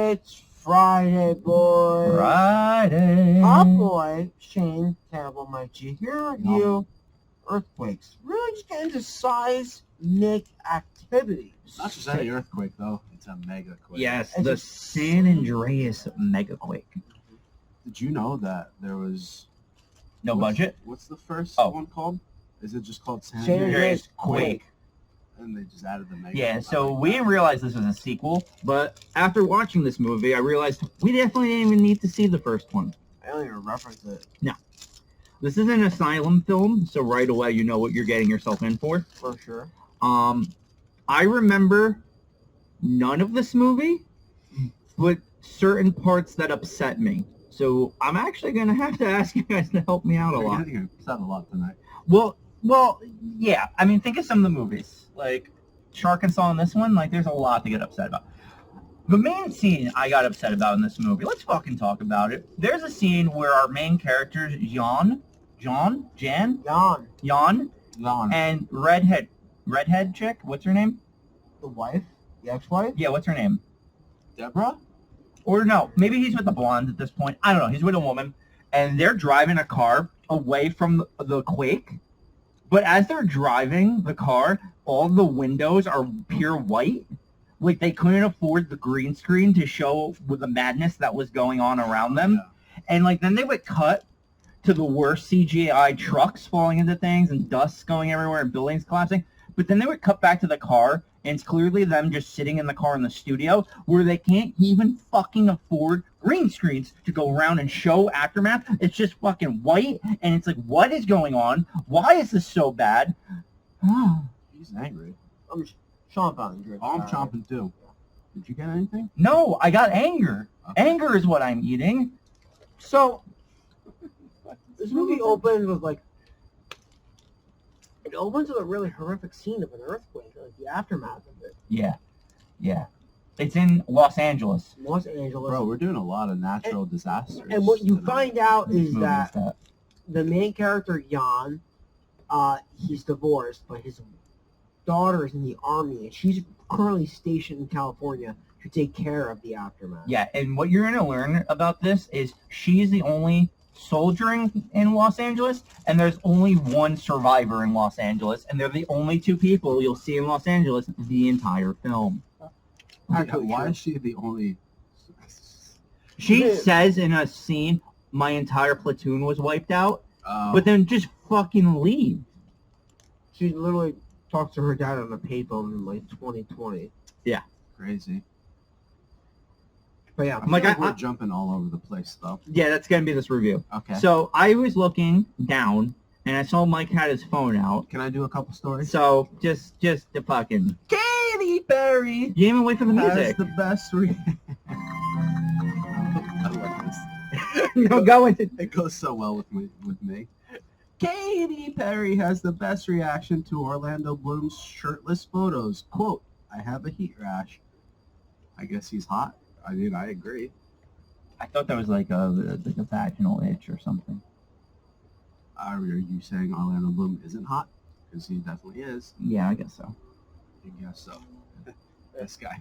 It's Friday, boys. Friday. Our boy, Shane, Terrible Mike G, here review earthquakes. Really just get into seismic activities. Not just any earthquake, though. It's a mega quake. Yes, It's the a- San Andreas Mega Quake. Did you know that there was... No what's- budget? What's the first Oh. one called? Is it just called San San Andreas? Andreas Quake. And they just added the mega. Yeah, I so like we that. didn't realize this was a sequel, but after watching this movie, I realized we definitely didn't even need to see the first one. I don't even reference it. This is an asylum film, so right away you know what you're getting yourself in for. For sure. I remember none of this movie, but certain parts that upset me. So I'm actually going to have to ask you guys to help me out a You're lot. getting upset a lot tonight. Well, yeah. I mean, think of some of the movies. Like, Shark and Saw in this one, like, there's a lot to get upset about. The main scene I got upset about in this movie, let's fucking talk about it. There's a scene where our main characters, Jan, Jan, and redhead chick, what's her name? the wife, the ex-wife. Yeah, what's her name? Deborah? Or no, maybe he's with the blonde at this point. I don't know. He's with a woman, and they're driving a car away from the quake. But as they're driving the car, all the windows are pure white. Like, they couldn't afford the green screen to show with the madness that was going on around them. Yeah. And, like, then they would cut to the worst CGI trucks falling into things and dust going everywhere and buildings collapsing. But then they would cut back to the car, and it's clearly them just sitting in the car in the studio where they can't even fucking afford green screens to go around and show aftermath. It's just fucking white, and it's like, what is going on? Why is this so bad? He's angry. I'm chomping. Oh, I'm chomping too. Did you get anything? No, I got anger. Okay. Anger is what I'm eating. So, this movie opens with, like, it opens with a really horrific scene of an earthquake, like the aftermath of it. Yeah. It's in Los Angeles. Los Angeles. Bro, we're doing a lot of natural disasters. And what you tonight. find out is Movie that that. the main character, Jan, he's divorced, but his daughter is in the army, and she's currently stationed in California to take care of the aftermath. Yeah, and what you're going to learn about this is she's the only soldiering in Los Angeles, and there's only one survivor in Los Angeles, and they're the only two people you'll see in Los Angeles the entire film. Actually, Why true. is she the only... She Yeah. says in a scene, my entire platoon was wiped out, Oh, but then just fucking leave. She literally talks to her dad on a payphone in, like, 2020. crazy. But yeah, I'm like, we're jumping all over the place, though. Yeah, that's going to be this review. Okay. So I was looking down, and I saw Mike had his phone out. Can I do a couple stories? So just the fucking... Katy Perry You didn't even wait for the has music. the best... I like this. No, go into... It goes so well with me. Katy Perry has the best reaction to Orlando Bloom's shirtless photos. Quote, I have a heat rash. I guess he's hot. I mean, I agree. I thought that was like a vaginal itch or something. Are you saying Orlando Bloom isn't hot? Because he definitely is. Yeah, I guess so. I guess so. This guy.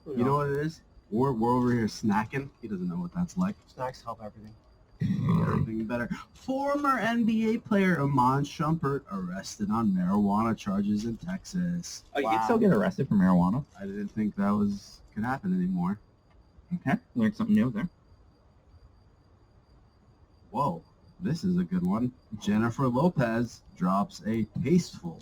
You know what it is? We're over here snacking. He doesn't know what that's like. snacks help everything. Everything better. Former NBA player Iman Shumpert arrested on marijuana charges in Texas. Oh, you can still get arrested for marijuana. I didn't think that could happen anymore. Okay, learned something new there. Whoa, this is a good one. Jennifer Lopez drops a tasteful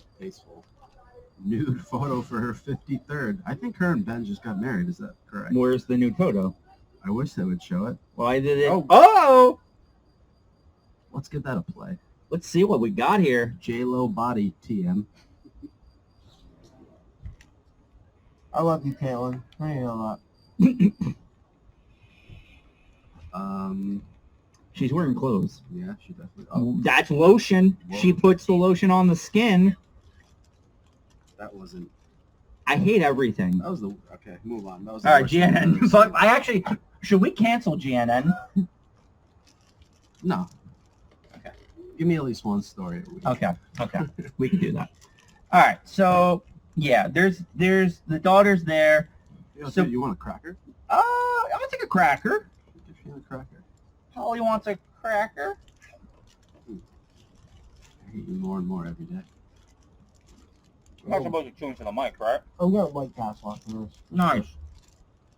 nude photo for her 53rd. I think her and Ben just got married. Is that correct? Where's the nude photo? I wish they would show it. Why did it? Oh. Let's get that a play. Let's see what we got here. J-Lo body TM. I love you, Caitlin. I know She's wearing clothes. Yeah, she definitely. Oh, That's lotion. Whoa. She puts the lotion on the skin. that wasn't. I hate everything. That was the. Okay, move on. That was. All right, GNN. But I actually, should we cancel GNN? No. Okay. Give me at least one story a week. Okay, we can do that. All right, so yeah, there's the daughter's there. Yo, So- dude, you want a cracker? I'll take a cracker. Give you a cracker. Holly wants a cracker. I hate you more and more every day. I'm not supposed to chew into the mic, right? I'm gonna White Castle after this. Nice.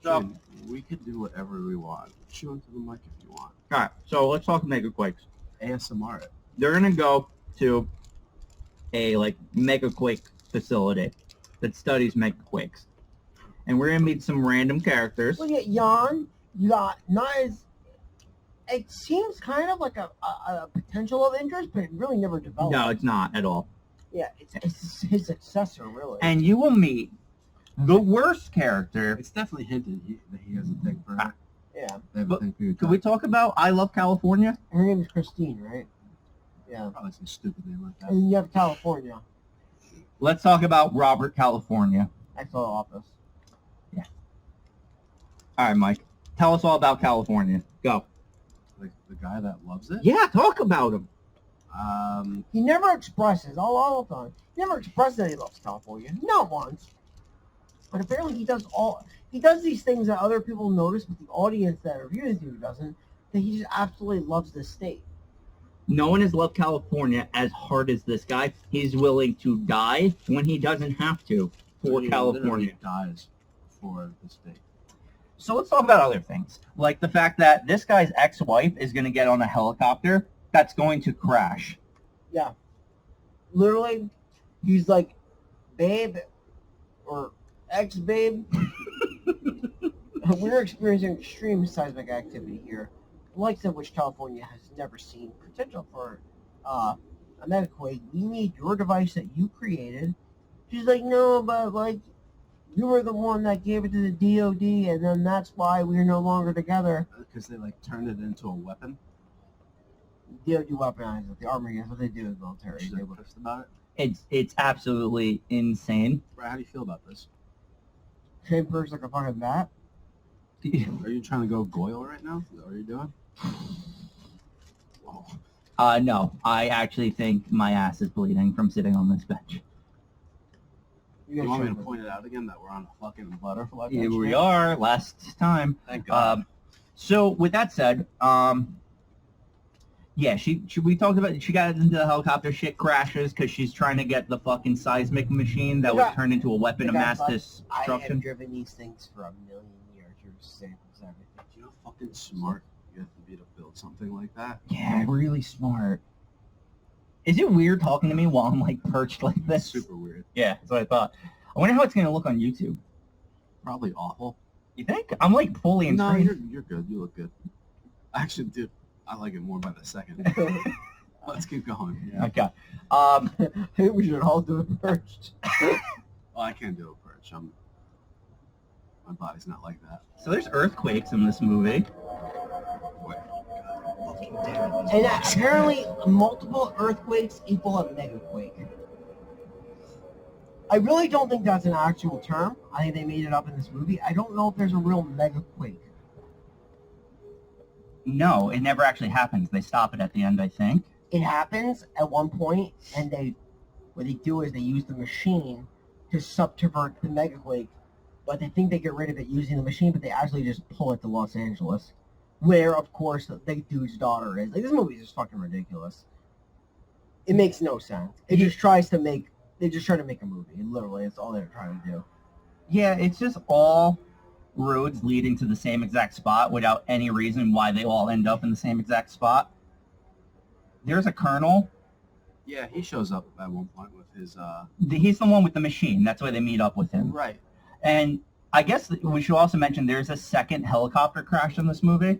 So, Dude, we could do whatever we want. Chew into the mic if you want. alright, so let's talk Mega Quakes. ASMR it. They're gonna go to a Mega Quake facility that studies Mega Quakes. And we're gonna meet some random characters. Look at Jan. You got not as. It seems kind of like a potential of interest, but it really never developed. No, it's not at all. Yeah, it's his successor, really. And you will meet the worst character. It's definitely hinted that he has a thing for her. Yeah. They have a But thing for you. Could we talk about I Love California? Her name is Christine, right? Yeah. Probably some stupid name like that. And then you have California. Let's talk about Robert California. I saw Office. All right, Mike. Tell us all about California. Go. Like the guy that loves it. Yeah, talk about him. He never expresses, all the time, he never expresses that he loves California. Not once. But apparently he does these things that other people notice, but the audience that are viewing him doesn't, that he just absolutely loves this state. No one has loved California as hard as this guy. He's willing to die when he doesn't have to for he California. literally dies for the state. So let's talk about other things, like the fact that this guy's ex-wife is going to get on a helicopter that's going to crash. Yeah. Literally, he's like, babe, or ex-babe, we're experiencing extreme seismic activity here, the likes of which California has never seen potential for a mega quake. We need your device that you created. She's like, no, but you were the one that gave it to the DOD, and then that's why we're no longer together. Because they turned it into a weapon. DOD weaponized it. The Army, that's what they do in the military. She's They like would- pissed about it. It's absolutely insane. Brad, how do you feel about this? Same person like a fucking bat. Are you trying to go Goyle right now? Is that what you're doing? Whoa. No, I actually think my ass is bleeding from sitting on this bench. You want me to point it out again that we're on a fucking butterfly? Here bench we now? are, last time. Thank God. So with that said, yeah, we talked about she got into the helicopter, shit crashes because she's trying to get the fucking seismic machine that would turn into a weapon of mass I have destruction. driven these things for a million years. You're safe as everything. Do you know how fucking smart you have to be to build something like that? Yeah, really smart. Is it weird talking to me while I'm perched like That's this? super weird. Yeah, that's what I thought. I wonder how it's gonna look on YouTube. Probably awful. You think? I'm fully in No, screen. you're good. You look good. Actually, dude, I like it more by the second. Let's keep going. Yeah. Okay. I think we should all do it first. Oh, I can't do a perch. My body's not like that. So there's earthquakes in this movie. Wait. And apparently, multiple earthquakes equal a mega quake. I really don't think that's an actual term. I think they made it up in this movie. I don't know if there's a real mega quake. No, it never actually happens. They stop it at the end, I think. It happens at one point, and what they do is they use the machine to subvert the mega quake, but they think they get rid of it using the machine, but they actually just pull it to Los Angeles, where, of course, the dude's daughter is. This movie is just fucking ridiculous. It makes no sense. They just try to make a movie. Literally, that's all they're trying to do. Yeah, it's just all roads leading to the same exact spot without any reason why they all end up in the same exact spot. There's a colonel. Yeah, he shows up at one point with his. He's the one with the machine. That's why they meet up with him. Right. And I guess we should also mention there's a second helicopter crash in this movie.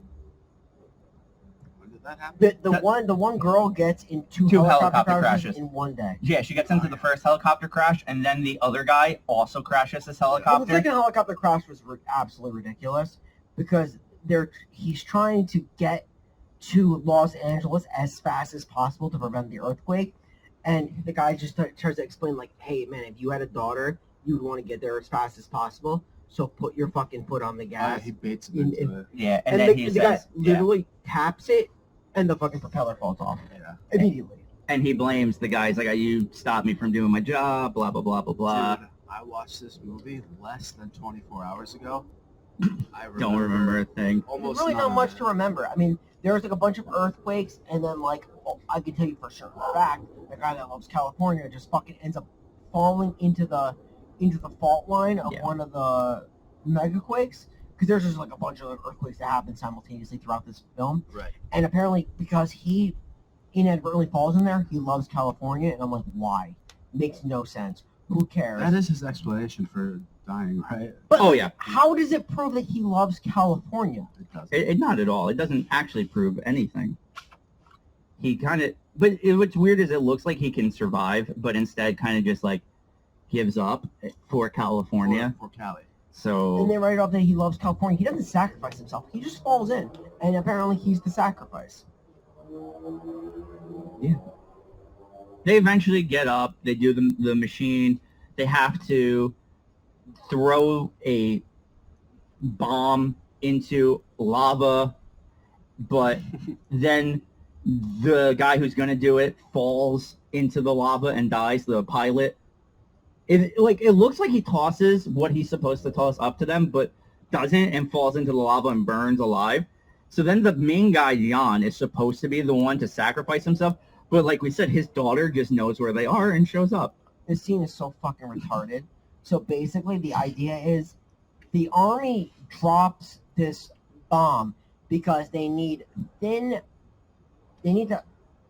When did that happen? The one girl gets in two helicopter crashes in one day. Yeah, she gets into the first helicopter crash, and then the other guy also crashes this The helicopter. second helicopter crash was absolutely ridiculous because he's trying to get to Los Angeles as fast as possible to prevent the earthquake, and the guy just tries to explain hey man, if you had a daughter, you would want to get there as fast as possible. So put your fucking foot on the gas. He baits him into it. Yeah, and then he the guy says, literally taps it, and the fucking propeller falls off Yeah. immediately. and he blames the guys you stopped me from doing my job, blah blah blah blah blah. Dude, I watched this movie less than 24 hours ago, I Don't remember a thing. There's almost really none not of much it. to remember. I mean, there was like a bunch of earthquakes, and then like I can tell you for certain fact, the guy that loves California just fucking ends up falling into the fault line of Yeah. one of the mega quakes. Because there's just like a bunch of earthquakes that happen simultaneously throughout this film, Right. and apparently because he inadvertently falls in there, he loves California, and I'm like, why? Makes no sense. Who cares? That is his explanation for dying, right? But Oh, yeah. how does it prove that he loves California? It doesn't. It not at all. It doesn't actually prove anything. He kind of, but what's weird is it looks like he can survive, but instead kind of just like gives up for California. For Cali. And they So write off that he loves California. He doesn't sacrifice himself. He just falls in, and apparently he's the sacrifice. they eventually get up. They do the machine. They have to throw a bomb into lava, but then the guy who's going to do it falls into the lava and dies, the pilot. It looks like he tosses what he's supposed to toss up to them, but doesn't, and falls into the lava and burns alive. So then the main guy, Jan, is supposed to be the one to sacrifice himself, but like we said, his daughter just knows where they are and shows up. This scene is so fucking retarded. So basically, the idea is the army drops this bomb because they need to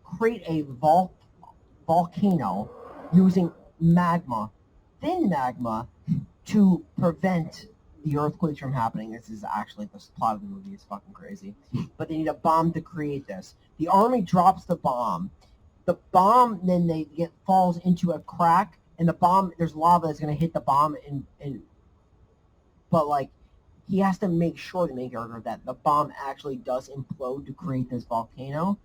create a volcano using thin magma, to prevent the earthquakes from happening. This is actually the plot of the movie. It's fucking crazy. But they need a bomb to create this. The army drops the bomb. The bomb then falls into a crack, and the bomb, there's lava that's going to hit the bomb, but like he has to make sure, the main character, that the bomb actually does implode to create this volcano.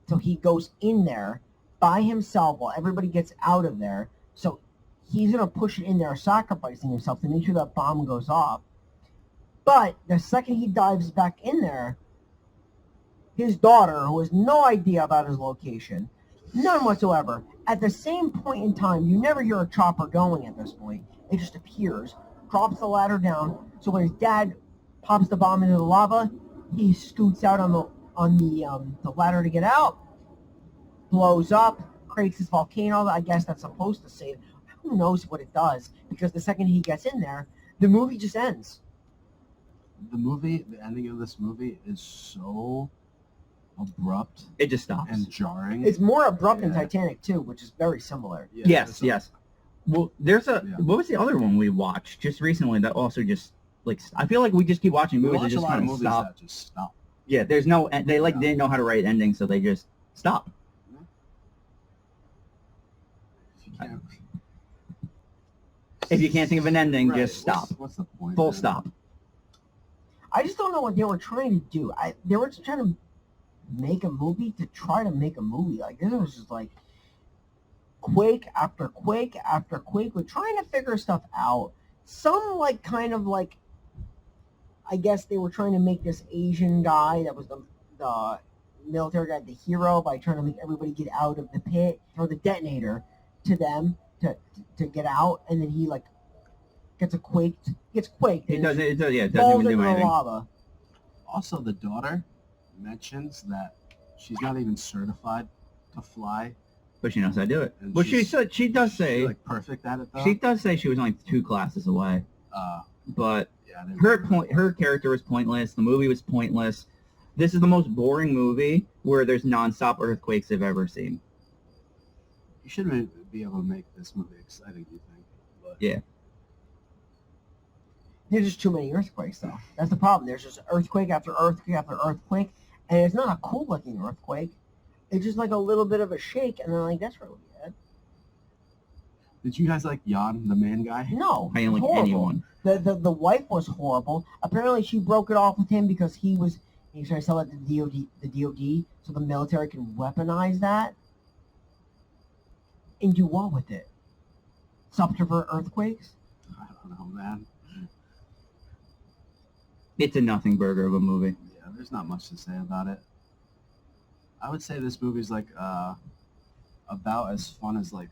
So he goes in there by himself while everybody gets out of there. So he's going to push it in there, sacrificing himself to make sure that bomb goes off. But the second he dives back in there, his daughter, who has no idea about his location, none whatsoever, at the same point in time, you never hear a chopper going at this point. It just appears, drops the ladder down. So when his dad pops the bomb into the lava, he scoots out on the ladder to get out, blows up, creates this volcano. I guess that's supposed to save. Who knows what it does? Because the second he gets in there, the movie just ends. The ending of this movie is so abrupt It just stops. and jarring. It's more abrupt than Yeah. Titanic too, which is very similar. Yeah, Yes, so- yes. Well, there's a. Yeah. What was the other one we watched just recently that also just like? I feel like we just keep watching We movies that watch a just lot of kind of movies stop. that just stop. Yeah, there's no. They Yeah. didn't know how to write endings, so they just stop. If you can't, If you can't think of an ending, Right, just stop. What's the point? Full man? stop. I just don't know what they were trying to do. They were just trying to make a movie to try to make a movie. Like, this was just like quake after quake after quake. We're trying to figure stuff out. Some like kind of like, I guess they were trying to make this Asian guy that was the military guy the hero by trying to make everybody get out of the pit, throw the detonator to them to get out, and then he like gets quaked. It doesn't. It does. Yeah, it doesn't falls even into do the anything. lava. Also, the daughter mentions that she's not even certified to fly. But she knows how to do it. And Well, she does She's say. like perfect at it though. She does say she was only 2 classes away. But Yeah. her character was pointless. The movie was pointless. This is the most boring movie where there's nonstop earthquakes I've ever seen. You should be able to make this movie exciting. You think? But Yeah. There's just too many earthquakes, though. That's the problem. There's just earthquake after earthquake after earthquake, and it's not a cool-looking earthquake. It's just like a little bit of a shake, and then like that's really good. Did you guys like Jan, the main guy? No, I didn't like horrible. anyone. The wife was horrible. Apparently, she broke it off with him because he was trying to sell it to the DOD, so the military can weaponize that and do what with it? Subvert earthquakes? I don't know, man. It's a nothing burger of a movie. Yeah, there's not much to say about it. I would say this movie's like about as fun as like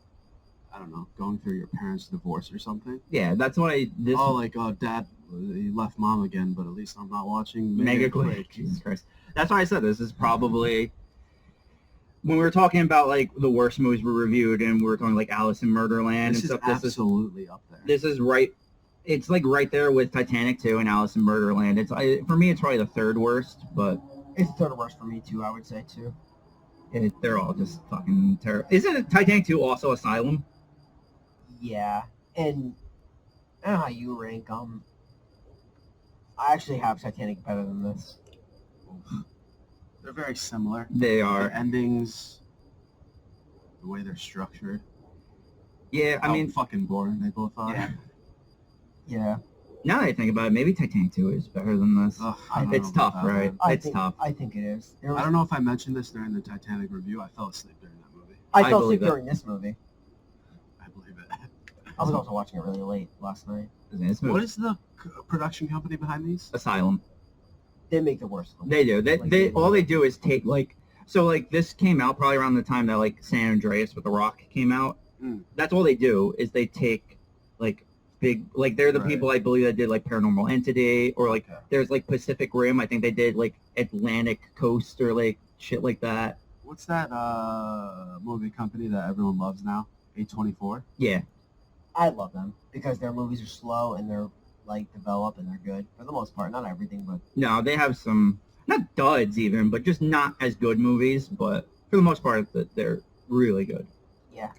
I don't know, going through your parents' divorce or something. Yeah, that's why this Dad, he left mom again, but at least I'm not watching Mega Quake. Jesus Christ. That's why I said this is probably when we were talking about like the worst movies we reviewed, and we were talking like Alice in Murderland and This is stuff. absolutely up there. This is right. It's like right there with Titanic 2 and Alice in Murderland. For me, it's probably the third worst, but It's the third worst for me too. I would say too. they're all just fucking terrible. Isn't Titanic 2 also Asylum? Yeah, and I don't know how you rank them. I actually have Titanic better than this. They're very similar. They are. The endings, the way they're structured. Yeah, I how mean, fucking boring they both are. Yeah. Yeah. now that I think about it, maybe Titanic 2 is better than this. Ugh, I don't It's know about tough, that, right? man. It's tough. I think it is. I don't know if I mentioned this during the Titanic review. I fell asleep during that movie. I I fell believe asleep it. during this movie. I believe it. I was also watching it really late last night. This movie- What is the production company behind these? Asylum. They make the worst. Of them. They do. Like, They all they do is take like so like this came out probably around the time that like San Andreas with The Rock came out. Mm. That's all they do is they take like big like they're the Right. people I believe that did like Paranormal Entity or like Okay. there's like Pacific Rim. I think they did like Atlantic Coast or like shit like that. What's that movie company that everyone loves now? A24? Yeah. I love them because their movies are slow and they're like developed and they're good for the most part. Not everything, but No, they have some not duds even, but just not as good movies. But for the most part, they're really good. yeah,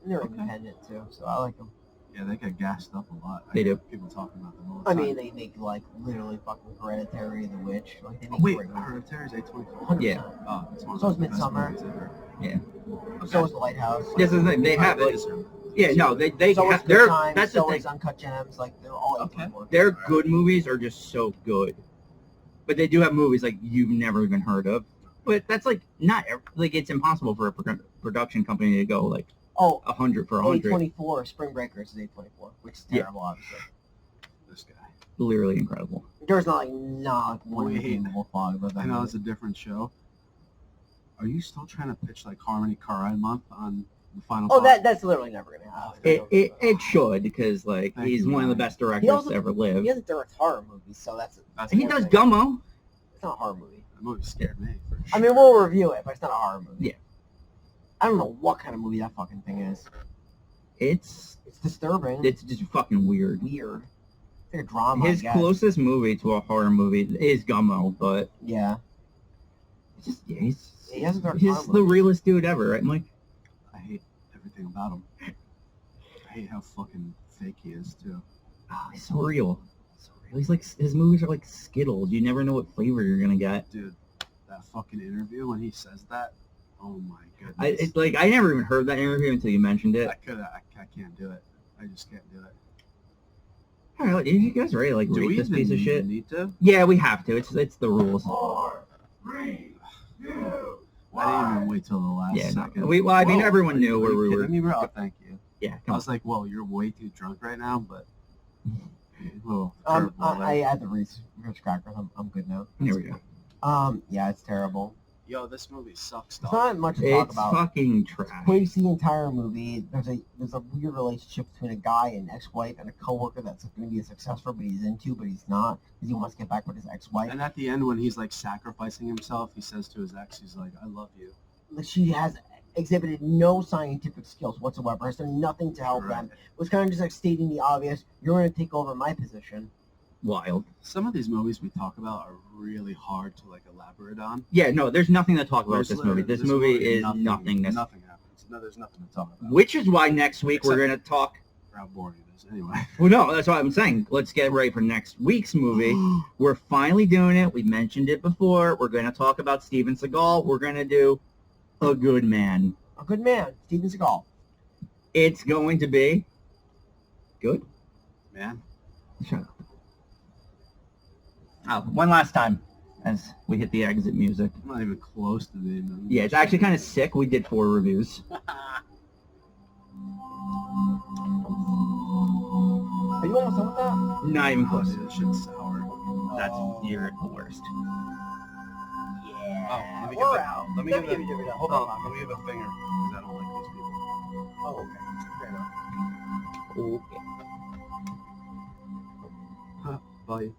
and they're Okay. independent too, so I like them. Yeah, they get gassed up a lot. They I do. hear people talking about them all the I time. mean, they make like literally fucking Hereditary, The Witch. Like they Oh, make wait, great movies. Hereditary is A24? 100%. Yeah. Oh, it's one of So is the best Midsommar. movies ever. Yeah. So is The Lighthouse. This is the thing. They have like yeah no they so is have, Good they're Times, that's so the thing. is Uncut Gems. Like they're all Okay. A24. Their good movies are just so good, but they do have movies like you've never even heard of. But that's like not like it's impossible for a production company to go like Oh, 100 for 100. A24. Spring Breakers is A24, which is Yeah. terrible, obviously. This guy. Literally incredible. There's not like one Wait. redeemable fog about that. I know movie. it's a different show. Are you still trying to pitch like Harmony Korine month on the final? Oh, Pod? that's literally never gonna happen. It should because like Thank he's you, one of the Ryan. best directors also- to ever live. He doesn't direct horror movies, so that's He does Gummo. It's not a horror movie. That movie scared me. For sure. I mean, we'll review it, but it's not a horror movie. Yeah. I don't know what kind of movie that fucking thing is. It's It's disturbing. it's just fucking weird. weird. It's like a drama. His I guess. closest movie to a horror movie is Gummo, but Yeah. it's just yeah, he's He hasn't directed he's horror the movies. realest dude ever, right, Mike? I hate everything about him. I hate how fucking fake he is too. Oh, he's so real. So real. He's like his movies are like Skittles. You never know what flavor you're gonna get. Dude, that fucking interview when he says that, oh my goodness. It's like I never even heard that interview until you mentioned it. I can't do it. I just can't do it. All right, you guys ready? Like Do rate we this even piece of shit? need to? Yeah, we have to. It's the rules. 4, 3, 2, I didn't even wait till the last Yeah, no. second. Well, I mean, Whoa, everyone are knew you where we were. kidding me, bro? Oh, thank you. Yeah, I come on. was like, whoa, you're way too drunk right now, but... Little I curveball had the Reese crackers. I'm good now. Here we go. Yeah, it's terrible. there. Yo, this movie sucks, It's dog. not much to talk It's about. fucking trash. Quakes the entire movie. There's a weird relationship between a guy and ex-wife and a coworker that's going to be a successor, but he's into, but he's not because he wants to get back with his ex-wife. And at the end, when he's like sacrificing himself, he says to his ex, he's like, I love you. Like, she has exhibited no scientific skills whatsoever. Has done nothing to help Right. them. It was kind of just like stating the obvious. You're going to take over my position. Wild. Some of these movies we talk about are really hard to like elaborate on. Yeah, no, there's nothing to talk about There's with this movie. literally- This movie is nothingness. Nothing happens. No, there's nothing to talk about. Which is why next week we're Except- going to talk. For how boring it is. Anyway. Well, no, that's what I'm saying. Let's get ready for next week's movie. We're finally doing it. We mentioned it before. We're going to talk about Steven Seagal. We're going to do A Good Man. A good man, Steven Seagal. It's going to be good. Man. Shut up. Oh, one last time as we hit the exit music. I'm not even close to the end. Yeah, it's actually kind of sick. We did 4 reviews. Are you almost done with that? Not even close. Dude, that shit's sour. That's you're the worst. Yeah. Oh, let me We're give it- out. let me give it- Hold Hold on. on, let me give a finger, because I don't like these people. Oh, okay. Fair enough. Okay. Bye.